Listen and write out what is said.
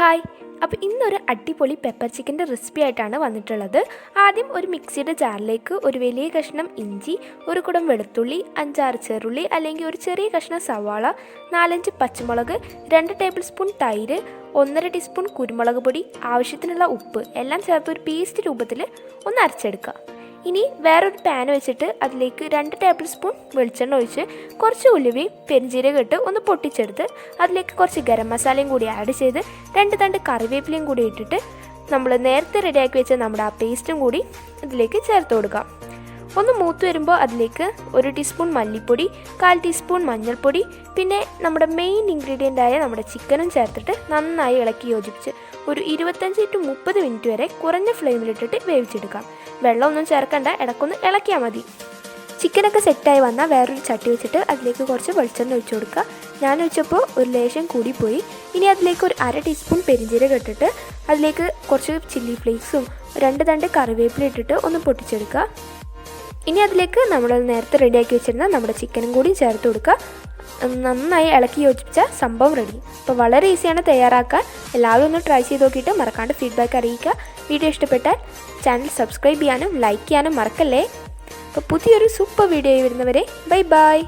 Hi, അപ്പോൾ ഇന്നൊരു അടിപൊളി പെപ്പർ ചിക്കൻ്റെ റെസിപ്പി ആയിട്ടാണ് വന്നിട്ടുള്ളത്. ആദ്യം ഒരു മിക്സിയുടെ ജാറിലേക്ക് ഒരു വലിയ കഷ്ണം ഇഞ്ചി, ഒരു കുടം വെളുത്തുള്ളി, 5-6 ചെറുള്ളി അല്ലെങ്കിൽ ഒരു ചെറിയ കഷ്ണം സവാള, 4-5 പച്ചമുളക്, 2 ടേബിൾ സ്പൂൺ തൈര്, 1.5 ടീസ്പൂൺ കുരുമുളക് പൊടി, ആവശ്യത്തിനുള്ള ഉപ്പ് എല്ലാം ചേർത്ത് ഒരു പേസ്റ്റ് രൂപത്തിൽ ഒന്ന് അരച്ചെടുക്കുക. ഇനി വേറൊരു പാൻ വെച്ചിട്ട് അതിലേക്ക് 2 ടേബിൾ സ്പൂൺ വെളിച്ചെണ്ണ ഒഴിച്ച് കുറച്ച് ഉലുവയും പെരിഞ്ജീരകം ഇട്ട് ഒന്ന് പൊട്ടിച്ചെടുത്ത് അതിലേക്ക് കുറച്ച് ഗരം മസാലയും കൂടി ആഡ് ചെയ്ത് 2 തണ്ട് കറിവേപ്പിലയും കൂടി ഇട്ടിട്ട് നമ്മൾ നേരത്തെ റെഡിയാക്കി വെച്ച നമ്മുടെ ആ പേസ്റ്റും കൂടി ഇതിലേക്ക് ചേർത്ത് കൊടുക്കാം. ഒന്ന് മൂത്ത് വരുമ്പോൾ അതിലേക്ക് 1 ടീസ്പൂൺ മല്ലിപ്പൊടി, 1/4 ടീസ്പൂൺ മഞ്ഞൾപ്പൊടി, പിന്നെ നമ്മുടെ മെയിൻ ഇൻഗ്രീഡിയൻ്റായ നമ്മുടെ ചിക്കനും ചേർത്തിട്ട് നന്നായി ഇളക്കി യോജിപ്പിച്ച് ഒരു 25 to 30 മിനിറ്റ് വരെ കുറഞ്ഞ ഫ്ലെയിമിലിട്ടിട്ട് വേവിച്ചെടുക്കാം. വെള്ളമൊന്നും ചേർക്കണ്ട, ഇടയ്ക്കൊന്ന് ഇളക്കിയാൽ മതി. ചിക്കനൊക്കെ സെറ്റായി വന്നാൽ വേറൊരു ചട്ടി വെച്ചിട്ട് അതിലേക്ക് കുറച്ച് വെളിച്ചെണ്ണ ഒഴിച്ചു കൊടുക്കുക. ഞാൻ ഒഴിച്ചപ്പോൾ ഒരു ലേശം കൂടിപ്പോയി. ഇനി അതിലേക്ക് ഒരു 1/2 ടീസ്പൂൺ പെരിഞ്ജീരകം ഇട്ടിട്ട് അതിലേക്ക് കുറച്ച് ചില്ലി ഫ്ലേക്സും 2 തണ്ട് കറിവേപ്പില ഇട്ടിട്ട് ഒന്ന് പൊട്ടിച്ചെടുക്കുക. ഇനി അതിലേക്ക് നമ്മൾ നേരത്തെ റെഡിയാക്കി വെച്ചിരുന്ന നമ്മുടെ ചിക്കനും കൂടി ചേർത്ത് കൊടുക്കുക. നന്നായി ഇളക്കി യോജിപ്പിച്ച സംഭവം റെഡി. അപ്പോൾ വളരെ ഈസിയാണ് തയ്യാറാക്കാൻ. എല്ലാവരും ഒന്ന് ട്രൈ ചെയ്ത് നോക്കിയിട്ട് മറക്കാണ്ട് ഫീഡ്ബാക്ക് അറിയിക്കുക. വീഡിയോ ഇഷ്ടപ്പെട്ടാൽ ചാനൽ സബ്സ്ക്രൈബ് ചെയ്യാനും ലൈക്ക് ചെയ്യാനും മറക്കല്ലേ. അപ്പോൾ പുതിയൊരു സൂപ്പർ വീഡിയോ വരുന്നവരെ ബൈ ബൈ.